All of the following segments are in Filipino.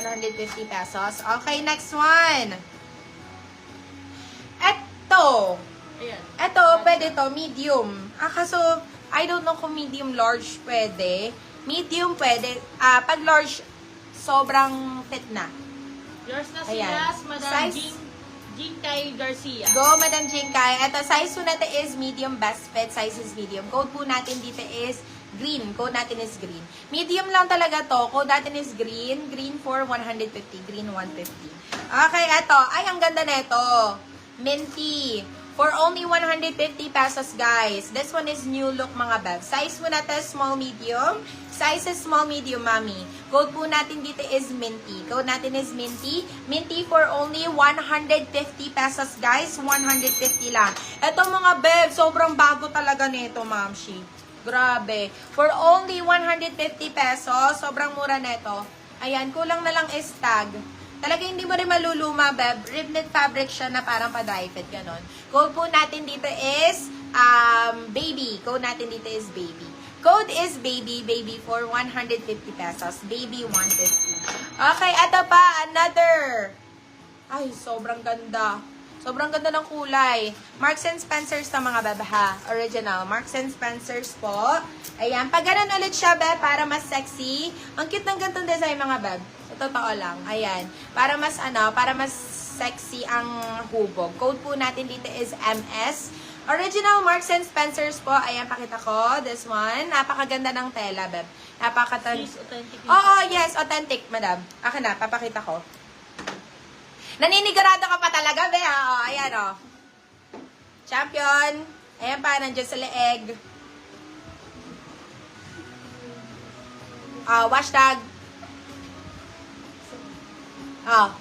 150 pesos. Okay, next one. Eto. Ayan. Eto, pwede to, medium. Kaso, I don't know kung medium large pwede. Medium pwede. Pag large, sobrang fit na. Yours na si Ayan. Ras, Madam Size- Jinkay Garcia. Go, Madam Jinkay. Ito, size po natin is medium, best fit. Size is medium. Code po natin dito is green. Code natin is green. Medium lang talaga to. Code natin is green. Green for 150. Green 150. Okay, ito. Ay, ang ganda na ito. Minty. For only 150 pesos, guys. This one is new look, mga beb. Size po natin small, medium. Size is small, medium, mami. Code po natin dito is minty. Code natin is minty. Minty for only 150 pesos, guys. 150 lang. Ito, mga beb, sobrang bago talaga nito, mamshi. Grabe. For only 150 pesos, sobrang mura nito. Ayan, kulang na lang is tag. Talaga hindi mo rin maluluma, beb. Ribnet fabric siya na parang pa-dry fit, ganon. Code po natin dito is baby. Code natin dito is baby. Code is baby, baby for 150 pesos. Baby 150. Okay, eto pa, another. Ay, sobrang ganda. Sobrang ganda ng kulay. Marks and Spencers na mga beb, ha? Original. Marks and Spencers po. Ayan. Pag ganun ulit siya, beb, para mas sexy. Ang cute ng gantong design, mga beb. Sa totoo lang. Ayan. Para mas, para mas sexy ang hubog. Code po natin dito is MS. Original Marks and Spencers po. Ayan, pakita ko. This one. Napakaganda ng tela, beb. Please, authentic. Oo, yes. Authentic, madam. Akin na. Papakita ko. Naninigarado ka pa talaga, be, ha? O, ayan, o. Champion. Ayan pa, nandiyan sa leeg. Hashtag.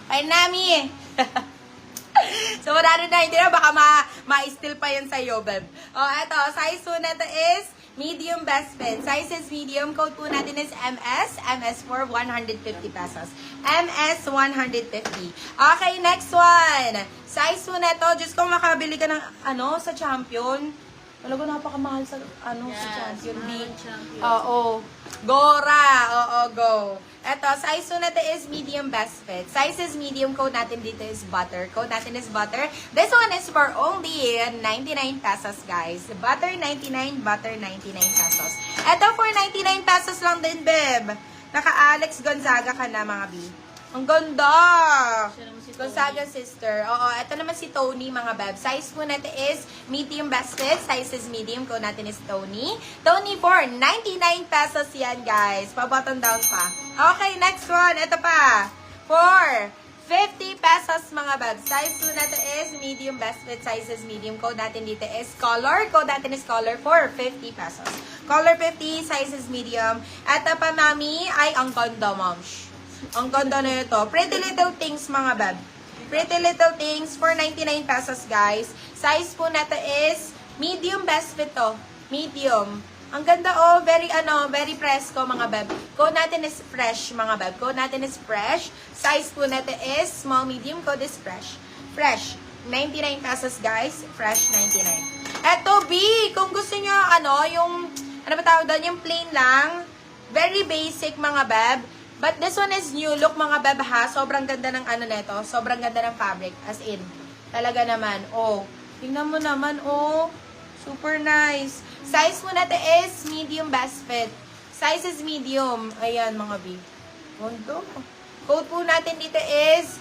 Kay Nami. So, marano na, hindi na, baka ma-steal pa yan sa'yo, beb. Eto, size po na to is medium best fit. Size is medium. Code po natin is MS. MS for 150 pesos. MS 150. Okay, next one. Size po na to. Diyos ko, makabili ka ng, sa Champion. Talaga napakamahal sa, sa Champion. mahal Champion. Oo. Gora. Oo, go. Eto, size po natin is medium best fit. Size is medium. Code natin dito is butter. Code natin is butter. This one is for only 99 pesos, guys. Butter 99, butter 99 pesos. Eto, for 99 pesos lang din, beb. Naka-Alex Gonzaga ka na, mga B. Ang ganda! Siya naman si Gonzaga sister. Oo, ito naman si Tony, mga beb. Size po natin is medium best fit. Size is medium. Code natin is Tony. Tony for 99 pesos yan, guys. Pa-button down pa. Okay, next one. Ito pa. For 50 pesos, mga beb. Size po natin is medium best fit. Size is medium. Code natin dito is color. Code natin is color for 50 pesos. Color 50. Size is medium. Ito pa, mami, ay ang ganda, moms. Ang ganda na ito. Pretty Little Things, mga beb. Pretty Little Things for 99 pesos, guys. Size po natin is medium best fit to. Medium. Ang ganda, very, very fresco, mga beb. Code natin is fresh, mga beb. Code natin is fresh. Size po natin is small, medium. Code is fresh. Fresh. 99 pesos, guys. Fresh, 99. Eto, B, kung gusto nyo, yung, ba tawag doon, yung plain lang. Very basic, mga beb. But this one is new look, mga beb, ha. Sobrang ganda ng neto. Sobrang ganda ng fabric. As in, talaga naman. Tingnan mo naman, super nice. Size mo natin is medium best fit. Size is medium. Ayan, mga B. Gondo. Code po natin dito is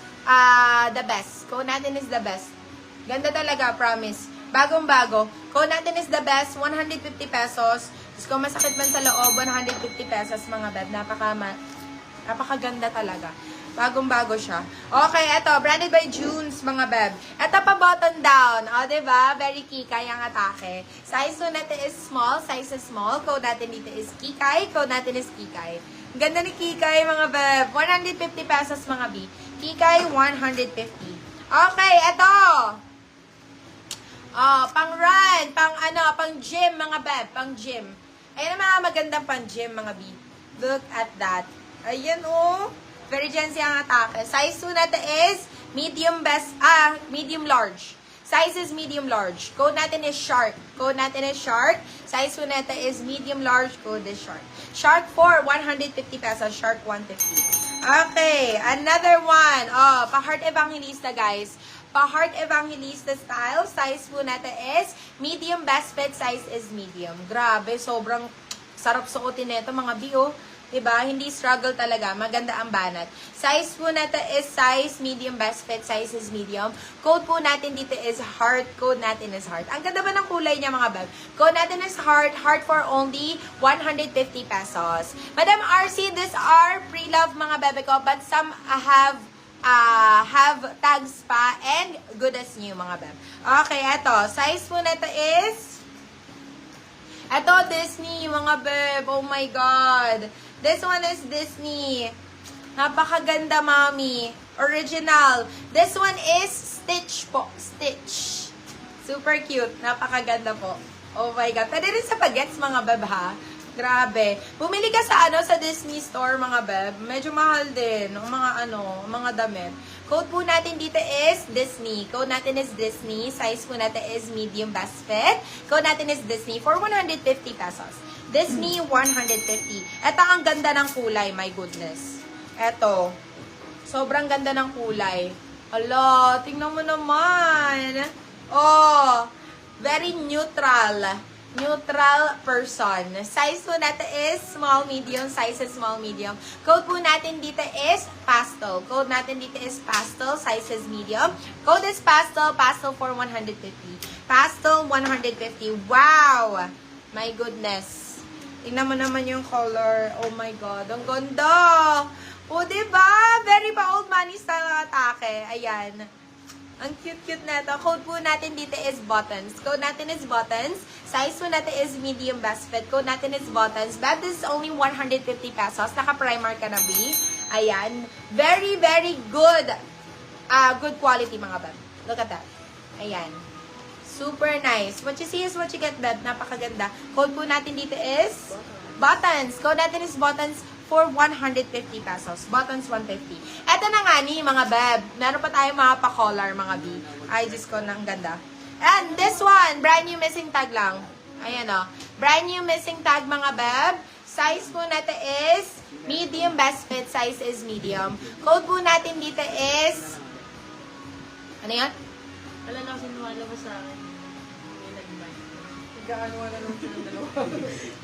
the best. Code natin is the best. Ganda talaga, promise. Bagong-bago. Code natin is the best. 150 pesos. Tapos kung masakit man sa loob, 150 pesos, mga beb. Napakaganda talaga. Bagong-bago siya. Okay, eto. Branded by Junes, mga beb. Eto pa button down. Diba? Very kikay ang atake. Size po natin is small. Size is small. Code natin dito is kikay. Code natin is kikay. Ganda ni kikay, mga beb. 150 pesos, mga B. Kikay, 150. Okay, eto. Pang run. Pang gym, mga beb. Pang gym. Ayan ang mga magandang pang gym, mga B. Look at that. Ayan, Very Gen Z ang atake. Size po natin is medium large. Size is medium large. Code natin is shark. Code natin is shark. Size po natin is medium large. Code is shark. Shark 4, 150 pesos. Shark 150. Okay, another one. Oh, pa-Heart Evangelista, guys. Pa-Heart Evangelista style. Size po natin is medium. Best fit size is medium. Grabe, sobrang sarap suotin nito mga bio. Diba? Hindi struggle talaga. Maganda ang banat. Size po natin is size medium. Best fit size is medium. Code po natin dito is heart. Code natin is heart. Ang ganda ba ng kulay niya mga bag? Code natin is heart. Heart for only 150 pesos. Madam RC, these are pre-love mga bebe ko, but some have tags pa and good as new mga beb. Okay, eto. Size po natin is eto, Disney mga beb. Oh my God. This one is Disney. Napakaganda, mami. Original. This one is Stitch po. Stitch. Super cute. Napakaganda po. Oh my God. Pwede rin sa bagets, mga beb, ha? Grabe. Bumili ka sa Disney store, mga beb. Medyo mahal din. Ang mga damit. Code po natin dito is Disney. Code natin is Disney. Size po natin is medium best fit. Code natin is Disney for 150 pesos. Disney 150. Ito ang ganda ng kulay, my goodness. Ito. Sobrang ganda ng kulay. Ala, tingnan mo naman. Oh, very neutral. Neutral person. Size po natin is small, medium. Size is small, medium. Code po natin dito is pastel. Code natin dito is pastel. Size is medium. Code is pastel. Pastel for 150. Pastel 150. Wow! My goodness. Tingnan mo naman yung color. Oh my God. Ang ganda! O, diba? Very pa-old money style ang atake. Ayan. Ang cute-cute na ito. Code po natin dito is buttons. Code natin is buttons. Size po natin is medium best fit. Code natin is buttons. But this is only 150 pesos. Naka-primer ka na, B. Ayan. Very, very good. Good quality, mga bab. Look at that. Ayan. Super nice. What you see is what you get, bab. Napakaganda. Code po natin dito is buttons. Code natin is buttons for 150 pesos. Buttons 150. Eto na nga ni, mga bab. Meron pa tayong mga pa-collar, mga B. Ay, Diyos ko, ang ganda. And this one, brand new missing tag lang. Ayan o. Brand new missing tag, mga bab. Size po natin is medium. Best fit size is medium. Code po natin dito is ano yan? Wala na kasi lumalabas sa akin. May nag-buy. Gaano na lang siya ng dalawa.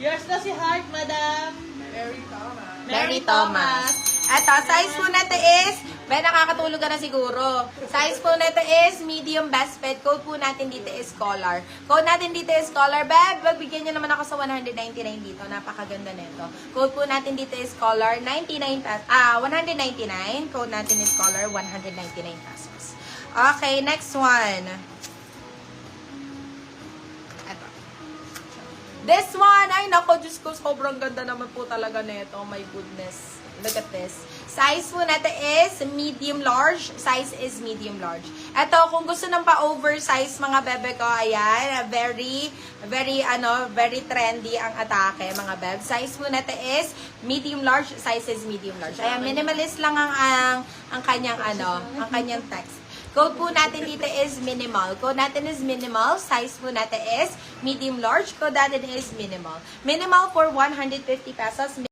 Yours na si Heart, madam. Mary Thomas. Mary Thomas. Eto, size po natin is, nakakatulog ka na siguro. Size po natin is medium best fit. Code po natin dito is collar. Code natin dito is collar. Beb, bigyan nyo naman ako sa 199 dito. Napakaganda nito. Code po natin dito is collar. 199. Code natin is collar. 199 pesos. Okay, next one. Eto. This one, ay nako, Diyos ko, sobrang ganda naman po talaga nito. Oh my goodness. Look at this. Size po natin is medium large. Size is medium large. Ito, kung gusto ng pa-oversize mga bebe ko, ayan, very trendy ang atake, mga beb. Size po natin is medium large. Size is medium large. Ayan, minimalist lang ang kanyang text. Code po natin dito is minimal. Code natin is minimal. Size po natin is medium large. Code natin is minimal. Minimal for 150 pesos.